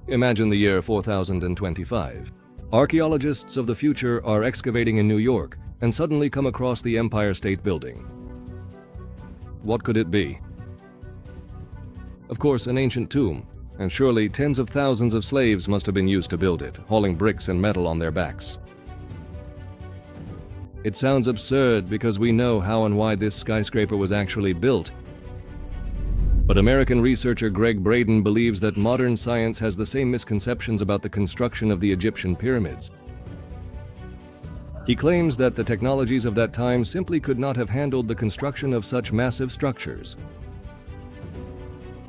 Imagine the year 4025. Archaeologists of the future are excavating in New York and suddenly come across the Empire State Building. What could it be? Of course, an ancient tomb, and surely tens of thousands of slaves must have been used to build it, hauling bricks and metal on their backs. It sounds absurd because we know how and why this skyscraper was actually built. But American researcher Greg Braden believes that modern science has the same misconceptions about the construction of the Egyptian pyramids. He claims that the technologies of that time simply could not have handled the construction of such massive structures.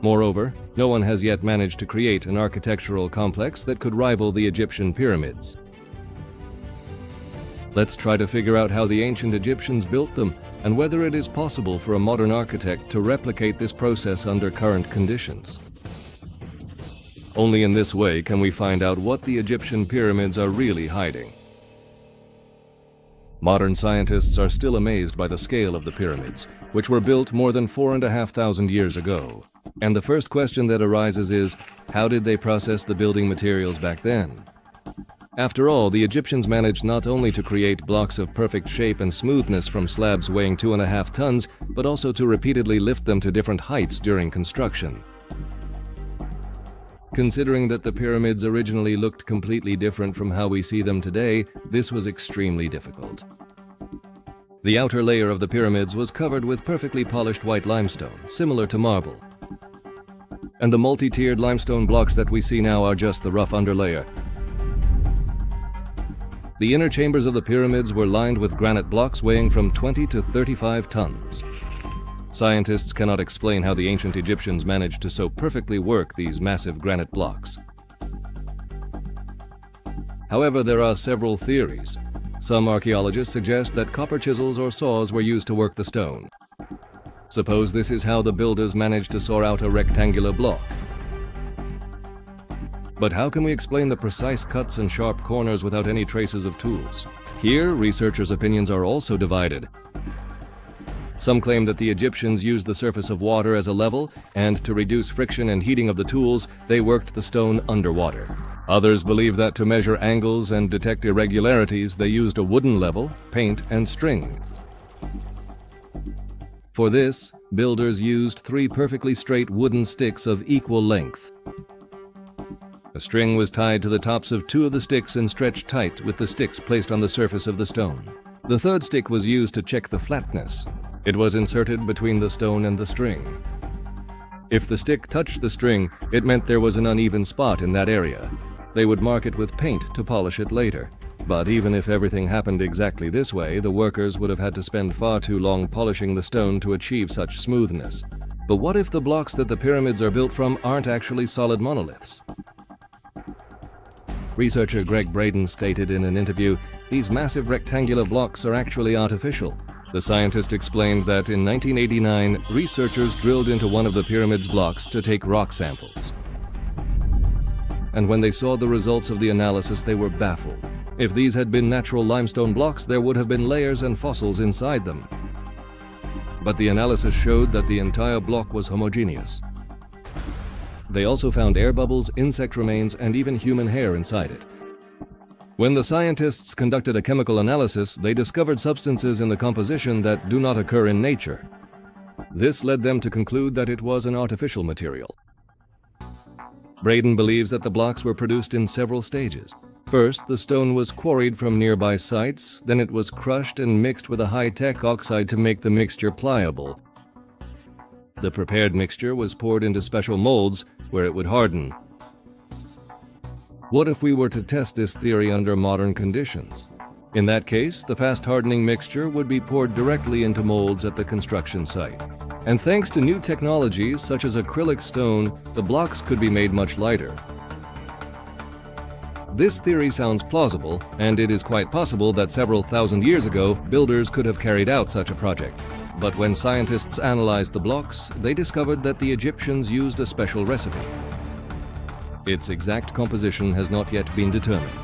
Moreover, no one has yet managed to create an architectural complex that could rival the Egyptian pyramids. Let's try to figure out how the ancient Egyptians built them and whether it is possible for a modern architect to replicate this process under current conditions. Only in this way can we find out what the Egyptian pyramids are really hiding. Modern scientists are still amazed by the scale of the pyramids, which were built more than 4,500 years ago. And the first question that arises is, how did they process the building materials back then? After all, the Egyptians managed not only to create blocks of perfect shape and smoothness from slabs weighing 2.5 tons, but also to repeatedly lift them to different heights during construction. Considering that the pyramids originally looked completely different from how we see them today, this was extremely difficult. The outer layer of the pyramids was covered with perfectly polished white limestone, similar to marble. And the multi-tiered limestone blocks that we see now are just the rough underlayer. The inner chambers of the pyramids were lined with granite blocks weighing from 20 to 35 tons. Scientists cannot explain how the ancient Egyptians managed to so perfectly work these massive granite blocks. However, there are several theories. Some archaeologists suggest that copper chisels or saws were used to work the stone. Suppose this is how the builders managed to saw out a rectangular block. But how can we explain the precise cuts and sharp corners without any traces of tools? Here, researchers' opinions are also divided. Some claim that the Egyptians used the surface of water as a level, and to reduce friction and heating of the tools, they worked the stone underwater. Others believe that to measure angles and detect irregularities, they used a wooden level, paint, and string. For this, builders used 3 perfectly straight wooden sticks of equal length. A string was tied to the tops of 2 of the sticks and stretched tight with the sticks placed on the surface of the stone. The 3rd stick was used to check the flatness. It was inserted between the stone and the string. If the stick touched the string, it meant there was an uneven spot in that area. They would mark it with paint to polish it later. But even if everything happened exactly this way, the workers would have had to spend far too long polishing the stone to achieve such smoothness. But what if the blocks that the pyramids are built from aren't actually solid monoliths? Researcher Greg Braden stated in an interview, "These massive rectangular blocks are actually artificial." The scientist explained that in 1989, researchers drilled into one of the pyramid's blocks to take rock samples. And when they saw the results of the analysis, they were baffled. If these had been natural limestone blocks, there would have been layers and fossils inside them. But the analysis showed that the entire block was homogeneous. They also found air bubbles, insect remains, and even human hair inside it. When the scientists conducted a chemical analysis, they discovered substances in the composition that do not occur in nature. This led them to conclude that it was an artificial material. Braden believes that the blocks were produced in several stages. First, the stone was quarried from nearby sites, then it was crushed and mixed with a high-tech oxide to make the mixture pliable. The prepared mixture was poured into special molds where it would harden. What if we were to test this theory under modern conditions? In that case, the fast-hardening mixture would be poured directly into molds at the construction site. And thanks to new technologies such as acrylic stone, the blocks could be made much lighter. This theory sounds plausible, and it is quite possible that several thousand years ago, builders could have carried out such a project. But when scientists analyzed the blocks, they discovered that the Egyptians used a special recipe. Its exact composition has not yet been determined.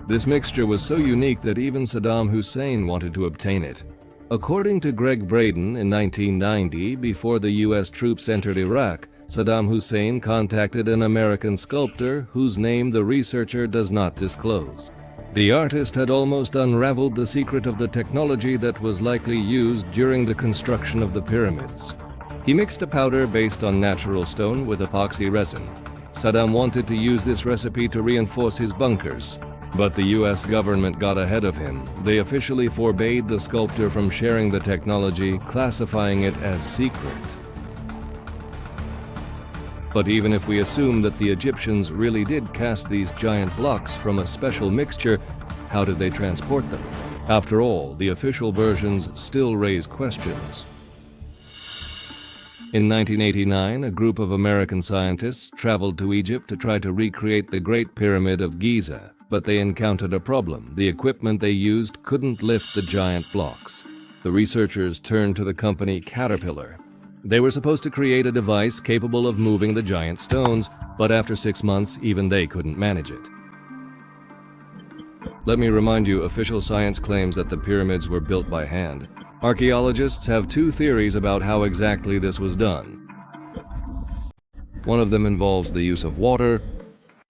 This mixture was so unique that even Saddam Hussein wanted to obtain it. According to Greg Braden, in 1990, before the US troops entered Iraq, Saddam Hussein contacted an American sculptor whose name the researcher does not disclose. The artist had almost unraveled the secret of the technology that was likely used during the construction of the pyramids. He mixed a powder based on natural stone with epoxy resin. Saddam wanted to use this recipe to reinforce his bunkers, but the US government got ahead of him. They officially forbade the sculptor from sharing the technology, classifying it as secret. But even if we assume that the Egyptians really did cast these giant blocks from a special mixture, how did they transport them? After all, the official versions still raise questions. In 1989, a group of American scientists traveled to Egypt to try to recreate the Great Pyramid of Giza, but they encountered a problem. The equipment they used couldn't lift the giant blocks. The researchers turned to the company Caterpillar. They were supposed to create a device capable of moving the giant stones, but after 6 months, even they couldn't manage it. Let me remind you, official science claims that the pyramids were built by hand. Archaeologists have two theories about how exactly this was done. One of them involves the use of water.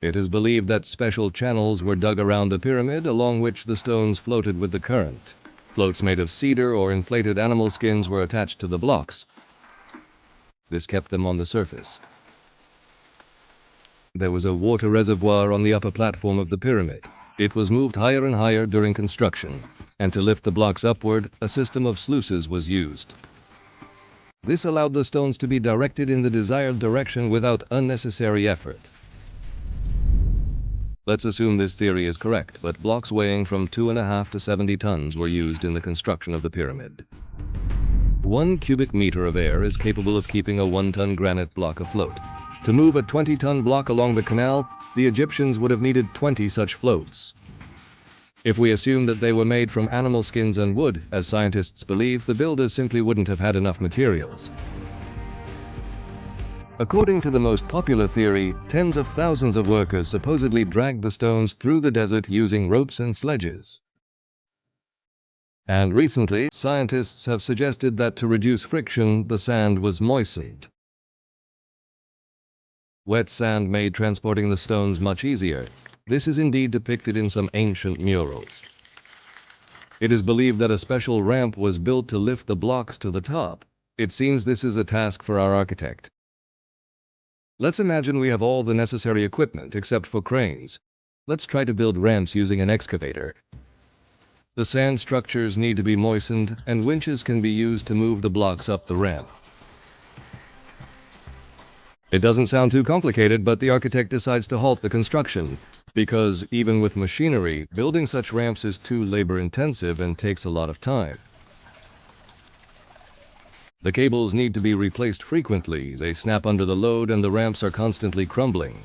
It is believed that special channels were dug around the pyramid, along which the stones floated with the current. Floats made of cedar or inflated animal skins were attached to the blocks. This kept them on the surface. There was a water reservoir on the upper platform of the pyramid. It was moved higher and higher during construction, and to lift the blocks upward, a system of sluices was used. This allowed the stones to be directed in the desired direction without unnecessary effort. Let's assume this theory is correct, but blocks weighing from 2.5 to 70 tons were used in the construction of the pyramid. 1 cubic meter of air is capable of keeping a 1-ton granite block afloat. To move a 20-ton block along the canal, the Egyptians would have needed 20 such floats. If we assume that they were made from animal skins and wood, as scientists believe, the builders simply wouldn't have had enough materials. According to the most popular theory, tens of thousands of workers supposedly dragged the stones through the desert using ropes and sledges. And recently, scientists have suggested that to reduce friction, the sand was moistened. Wet sand made transporting the stones much easier. This is indeed depicted in some ancient murals. It is believed that a special ramp was built to lift the blocks to the top. It seems this is a task for our architect. Let's imagine we have all the necessary equipment except for cranes. Let's try to build ramps using an excavator. The sand structures need to be moistened, and winches can be used to move the blocks up the ramp. It doesn't sound too complicated, but the architect decides to halt the construction, because even with machinery, building such ramps is too labor-intensive and takes a lot of time. The cables need to be replaced frequently. They snap under the load and the ramps are constantly crumbling.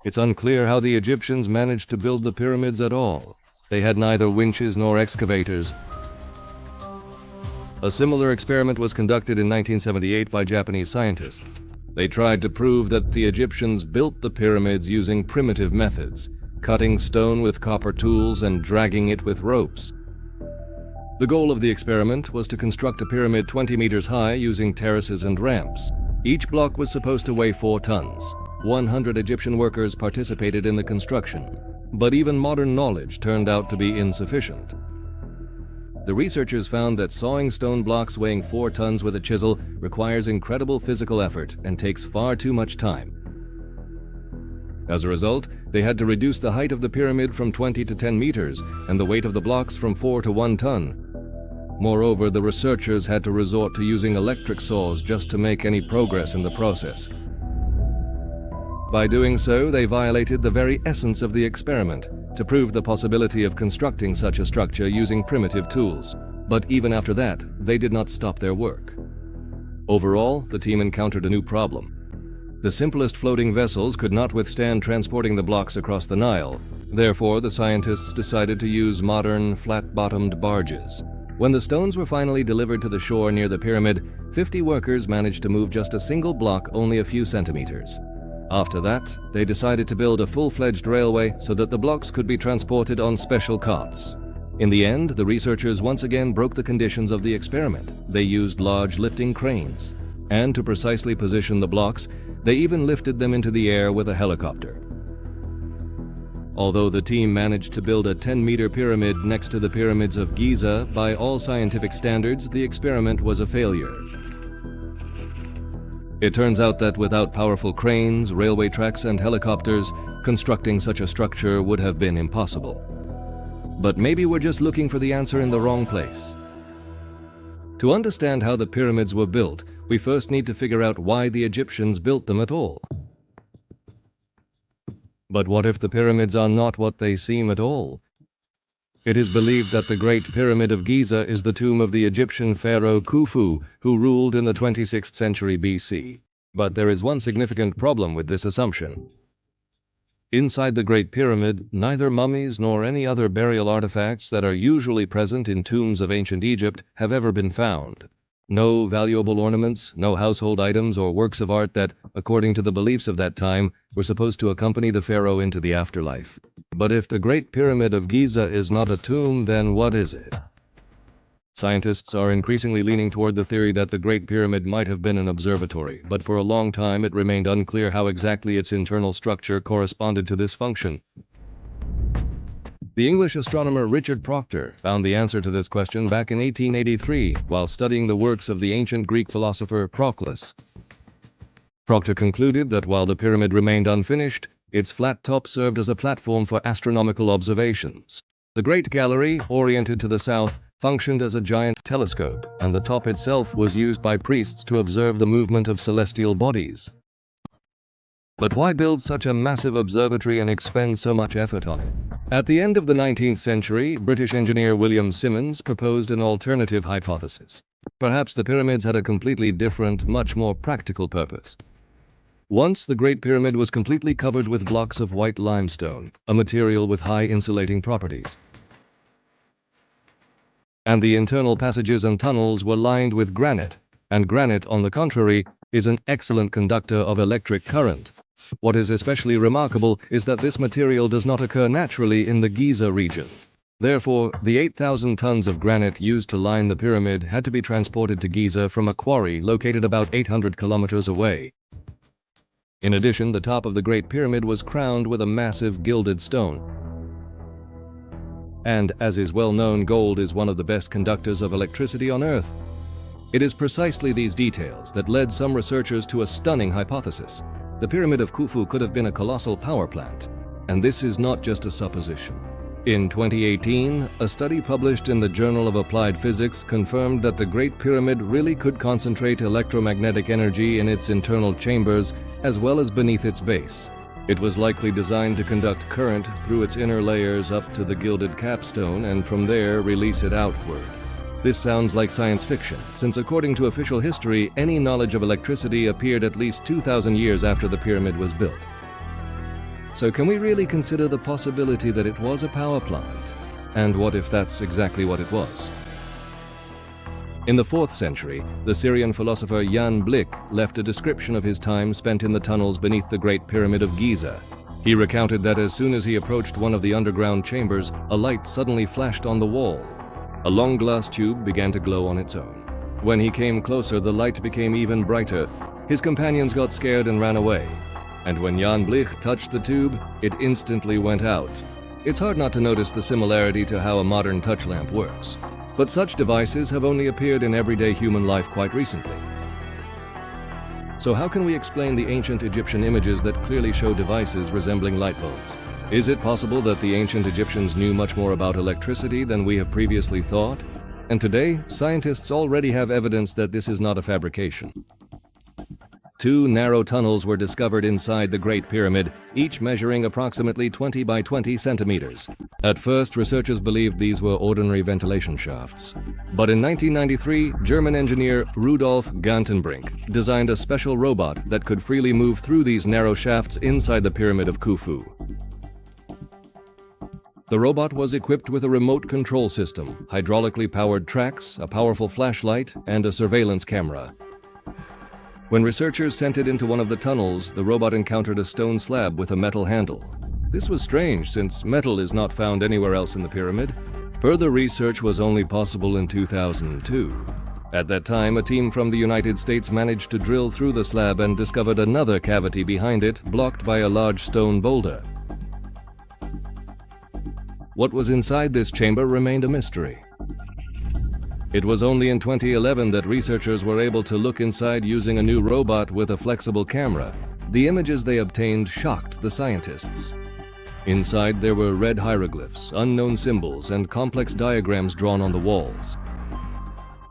It's unclear how the Egyptians managed to build the pyramids at all. They had neither winches nor excavators. A similar experiment was conducted in 1978 by Japanese scientists. They tried to prove that the Egyptians built the pyramids using primitive methods, cutting stone with copper tools and dragging it with ropes. The goal of the experiment was to construct a pyramid 20 meters high using terraces and ramps. Each block was supposed to weigh 4 tons. 100 Egyptian workers participated in the construction, but even modern knowledge turned out to be insufficient. The researchers found that sawing stone blocks weighing 4 tons with a chisel requires incredible physical effort and takes far too much time. As a result, they had to reduce the height of the pyramid from 20 to 10 meters and the weight of the blocks from 4 to 1 ton. Moreover, the researchers had to resort to using electric saws just to make any progress in the process. By doing so, they violated the very essence of the experiment, to prove the possibility of constructing such a structure using primitive tools. But even after that, they did not stop their work. Overall, the team encountered a new problem. The simplest floating vessels could not withstand transporting the blocks across the Nile. Therefore, the scientists decided to use modern, flat-bottomed barges. When the stones were finally delivered to the shore near the pyramid, 50 workers managed to move just a single block only a few centimeters. After that, they decided to build a full-fledged railway so that the blocks could be transported on special carts. In the end, the researchers once again broke the conditions of the experiment. They used large lifting cranes. And to precisely position the blocks, they even lifted them into the air with a helicopter. Although the team managed to build a 10-meter pyramid next to the pyramids of Giza, by all scientific standards, the experiment was a failure. It turns out that without powerful cranes, railway tracks, and helicopters, constructing such a structure would have been impossible. But maybe we're just looking for the answer in the wrong place. To understand how the pyramids were built, we first need to figure out why the Egyptians built them at all. But what if the pyramids are not what they seem at all? It is believed that the Great Pyramid of Giza is the tomb of the Egyptian pharaoh Khufu, who ruled in the 26th century BC. But there is one significant problem with this assumption. Inside the Great Pyramid, neither mummies nor any other burial artifacts that are usually present in tombs of ancient Egypt have ever been found. No valuable ornaments, no household items or works of art that, according to the beliefs of that time, were supposed to accompany the pharaoh into the afterlife. But if the Great Pyramid of Giza is not a tomb, then what is it? Scientists are increasingly leaning toward the theory that the Great Pyramid might have been an observatory, but for a long time it remained unclear how exactly its internal structure corresponded to this function. The English astronomer Richard Proctor found the answer to this question back in 1883 while studying the works of the ancient Greek philosopher Proclus. Proctor concluded that while the pyramid remained unfinished, its flat top served as a platform for astronomical observations. The Great Gallery, oriented to the south, functioned as a giant telescope, and the top itself was used by priests to observe the movement of celestial bodies. But why build such a massive observatory and expend so much effort on it? At the end of the 19th century, British engineer William Simmons proposed an alternative hypothesis. Perhaps the pyramids had a completely different, much more practical purpose. Once the Great Pyramid was completely covered with blocks of white limestone, a material with high insulating properties. And the internal passages and tunnels were lined with granite, and granite, on the contrary, is an excellent conductor of electric current. What is especially remarkable is that this material does not occur naturally in the Giza region. Therefore, the 8,000 tons of granite used to line the pyramid had to be transported to Giza from a quarry located about 800 kilometers away. In addition, the top of the Great Pyramid was crowned with a massive gilded stone. And, as is well known, gold is one of the best conductors of electricity on Earth. It is precisely these details that led some researchers to a stunning hypothesis. The Pyramid of Khufu could have been a colossal power plant. And this is not just a supposition. In 2018, a study published in the Journal of Applied Physics confirmed that the Great Pyramid really could concentrate electromagnetic energy in its internal chambers as well as beneath its base. It was likely designed to conduct current through its inner layers up to the gilded capstone and from there release it outward. This sounds like science fiction, since according to official history, any knowledge of electricity appeared at least 2,000 years after the pyramid was built. So can we really consider the possibility that it was a power plant? And what if that's exactly what it was? In the 4th century, the Syrian philosopher Jan Blick left a description of his time spent in the tunnels beneath the Great Pyramid of Giza. He recounted that as soon as he approached one of the underground chambers, a light suddenly flashed on the wall. A long glass tube began to glow on its own. When he came closer, the light became even brighter. His companions got scared and ran away. And when Jan Blick touched the tube, it instantly went out. It's hard not to notice the similarity to how a modern touch lamp works. But such devices have only appeared in everyday human life quite recently. So how can we explain the ancient Egyptian images that clearly show devices resembling light bulbs? Is it possible that the ancient Egyptians knew much more about electricity than we have previously thought? And today, scientists already have evidence that this is not a fabrication. 2 narrow tunnels were discovered inside the Great Pyramid, each measuring approximately 20 by 20 centimeters. At first, researchers believed these were ordinary ventilation shafts. But in 1993, German engineer Rudolf Gantenbrink designed a special robot that could freely move through these narrow shafts inside the Pyramid of Khufu. The robot was equipped with a remote control system, hydraulically powered tracks, a powerful flashlight, and a surveillance camera. When researchers sent it into one of the tunnels, the robot encountered a stone slab with a metal handle. This was strange, since metal is not found anywhere else in the pyramid. Further research was only possible in 2002. At that time, a team from the United States managed to drill through the slab and discovered another cavity behind it, blocked by a large stone boulder. What was inside this chamber remained a mystery. It was only in 2011 that researchers were able to look inside using a new robot with a flexible camera. The images they obtained shocked the scientists. Inside there were red hieroglyphs, unknown symbols, and complex diagrams drawn on the walls.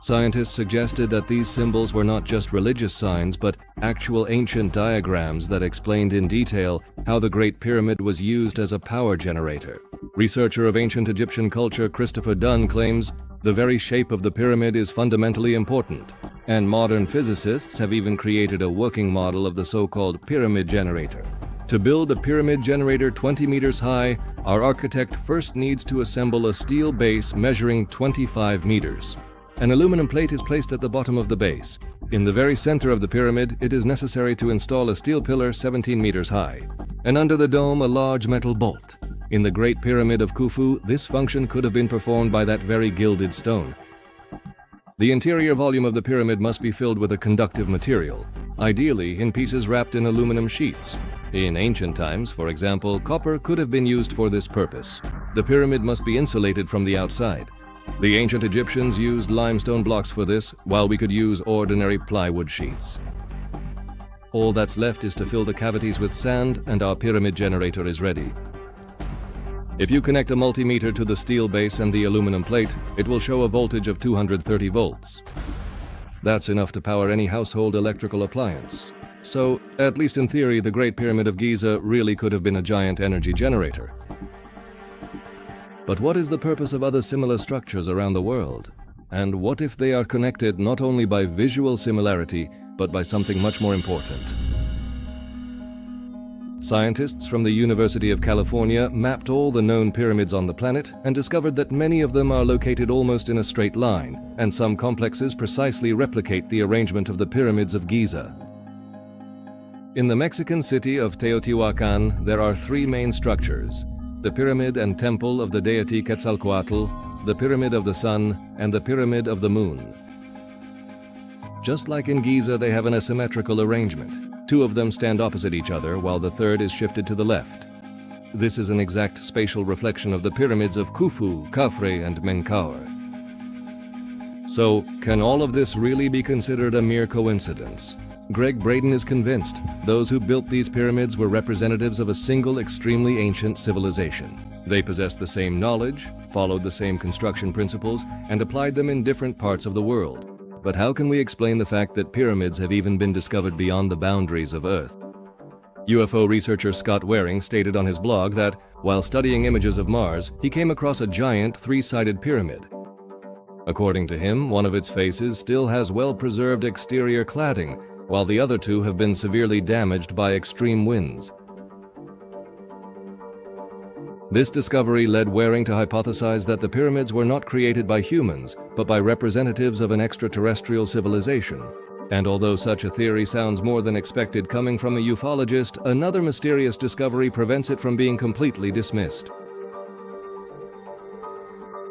Scientists suggested that these symbols were not just religious signs, but actual ancient diagrams that explained in detail how the Great Pyramid was used as a power generator. Researcher of ancient Egyptian culture Christopher Dunn claims the very shape of the pyramid is fundamentally important, and modern physicists have even created a working model of the so-called pyramid generator. To build a pyramid generator 20 meters high, our architect first needs to assemble a steel base measuring 25 meters. An aluminum plate is placed at the bottom of the base. In the very center of the pyramid, it is necessary to install a steel pillar 17 meters high, and under the dome a large metal bolt. In the Great Pyramid of Khufu, this function could have been performed by that very gilded stone. The interior volume of the pyramid must be filled with a conductive material, ideally in pieces wrapped in aluminum sheets. In ancient times, for example, copper could have been used for this purpose. The pyramid must be insulated from the outside. The ancient Egyptians used limestone blocks for this, while we could use ordinary plywood sheets. All that's left is to fill the cavities with sand, and our pyramid generator is ready. If you connect a multimeter to the steel base and the aluminum plate, it will show a voltage of 230 volts. That's enough to power any household electrical appliance. So, at least in theory, the Great Pyramid of Giza really could have been a giant energy generator. But what is the purpose of other similar structures around the world? And what if they are connected not only by visual similarity, but by something much more important? Scientists from the University of California mapped all the known pyramids on the planet and discovered that many of them are located almost in a straight line, and some complexes precisely replicate the arrangement of the pyramids of Giza. In the Mexican city of Teotihuacan, there are three main structures: the pyramid and temple of the deity Quetzalcoatl, the pyramid of the sun, and the pyramid of the moon. Just like in Giza, they have an asymmetrical arrangement. Two of them stand opposite each other, while the third is shifted to the left. This is an exact spatial reflection of the pyramids of Khufu, Khafre, and Menkaure. So, can all of this really be considered a mere coincidence? Greg Braden is convinced those who built these pyramids were representatives of a single extremely ancient civilization. They possessed the same knowledge, followed the same construction principles, and applied them in different parts of the world. But how can we explain the fact that pyramids have even been discovered beyond the boundaries of Earth? UFO researcher Scott Waring stated on his blog that, while studying images of Mars, he came across a giant three-sided pyramid. According to him, one of its faces still has well-preserved exterior cladding, while the other two have been severely damaged by extreme winds. This discovery led Waring to hypothesize that the pyramids were not created by humans, but by representatives of an extraterrestrial civilization. And although such a theory sounds more than expected coming from a ufologist, another mysterious discovery prevents it from being completely dismissed.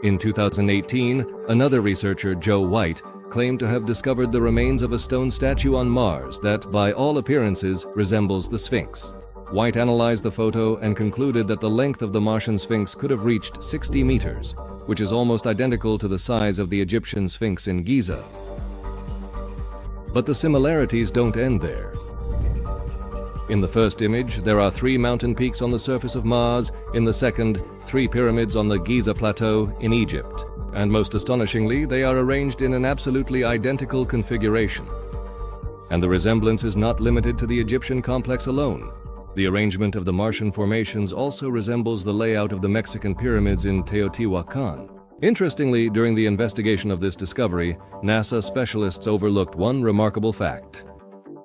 In 2018, another researcher, Joe White, claimed to have discovered the remains of a stone statue on Mars that, by all appearances, resembles the Sphinx. White analyzed the photo and concluded that the length of the Martian Sphinx could have reached 60 meters, which is almost identical to the size of the Egyptian Sphinx in Giza. But the similarities don't end there. In the first image, there are 3 mountain peaks on the surface of Mars. In the second, 3 pyramids on the Giza Plateau in Egypt. And most astonishingly, they are arranged in an absolutely identical configuration. And the resemblance is not limited to the Egyptian complex alone. The arrangement of the Martian formations also resembles the layout of the Mexican pyramids in Teotihuacan. Interestingly, during the investigation of this discovery, NASA specialists overlooked one remarkable fact.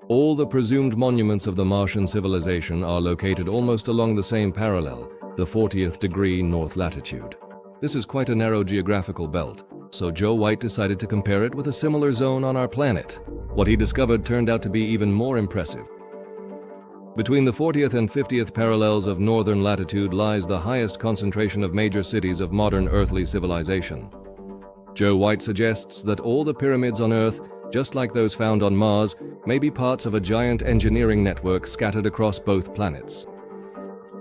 All the presumed monuments of the Martian civilization are located almost along the same parallel, the 40th degree north latitude. This is quite a narrow geographical belt, so Joe White decided to compare it with a similar zone on our planet. What he discovered turned out to be even more impressive. Between the 40th and 50th parallels of northern latitude lies the highest concentration of major cities of modern earthly civilization. Joe White suggests that all the pyramids on Earth, just like those found on Mars, may be parts of a giant engineering network scattered across both planets.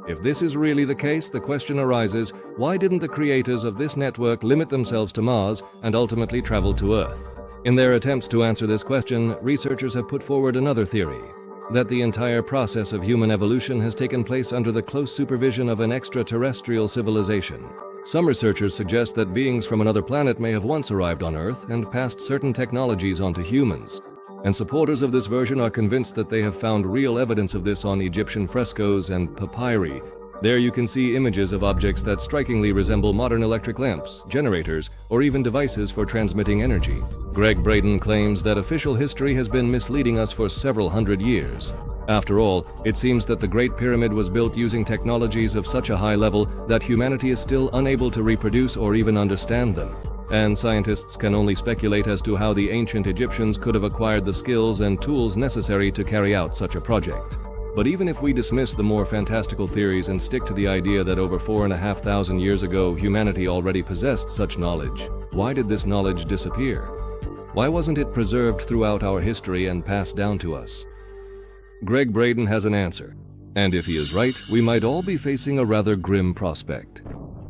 If this is really the case, the question arises, why didn't the creators of this network limit themselves to Mars and ultimately travel to Earth? In their attempts to answer this question, researchers have put forward another theory, that the entire process of human evolution has taken place under the close supervision of an extraterrestrial civilization. Some researchers suggest that beings from another planet may have once arrived on Earth and passed certain technologies onto humans. And supporters of this version are convinced that they have found real evidence of this on Egyptian frescoes and papyri. There you can see images of objects that strikingly resemble modern electric lamps, generators, or even devices for transmitting energy. Greg Braden claims that official history has been misleading us for several hundred years. After all, it seems that the Great Pyramid was built using technologies of such a high level that humanity is still unable to reproduce or even understand them. And scientists can only speculate as to how the ancient Egyptians could have acquired the skills and tools necessary to carry out such a project. But even if we dismiss the more fantastical theories and stick to the idea that over 4,500 years ago humanity already possessed such knowledge, why did this knowledge disappear? Why wasn't it preserved throughout our history and passed down to us? Greg Braden has an answer, and if he is right, we might all be facing a rather grim prospect.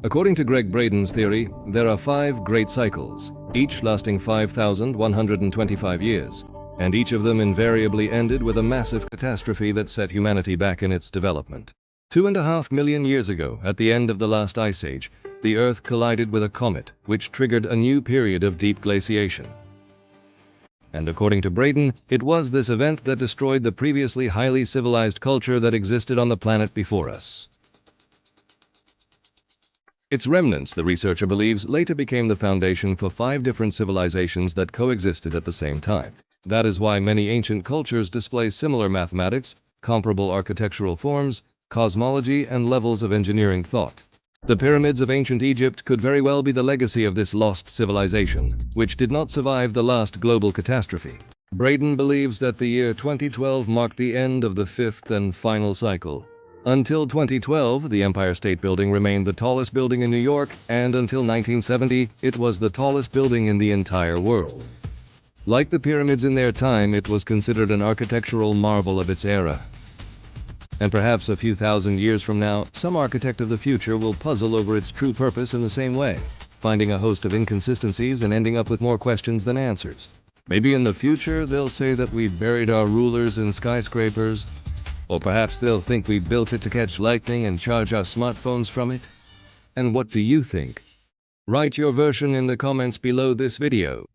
According to Greg Braden's theory, there are 5 great cycles, each lasting 5,125 years, and each of them invariably ended with a massive catastrophe that set humanity back in its development. 2.5 million years ago, at the end of the last ice age, the Earth collided with a comet, which triggered a new period of deep glaciation. And according to Braden, it was this event that destroyed the previously highly civilized culture that existed on the planet before us. Its remnants, the researcher believes, later became the foundation for 5 different civilizations that coexisted at the same time. That is why many ancient cultures display similar mathematics, comparable architectural forms, cosmology, and levels of engineering thought. The pyramids of ancient Egypt could very well be the legacy of this lost civilization, which did not survive the last global catastrophe. Braden believes that the year 2012 marked the end of the 5th and final cycle. Until 2012, the Empire State Building remained the tallest building in New York, and until 1970, it was the tallest building in the entire world. Like the pyramids in their time, it was considered an architectural marvel of its era. And perhaps a few thousand years from now, some architect of the future will puzzle over its true purpose in the same way, finding a host of inconsistencies and ending up with more questions than answers. Maybe in the future, they'll say that we buried our rulers in skyscrapers, or perhaps they'll think we built it to catch lightning and charge our smartphones from it. And what do you think? Write your version in the comments below this video.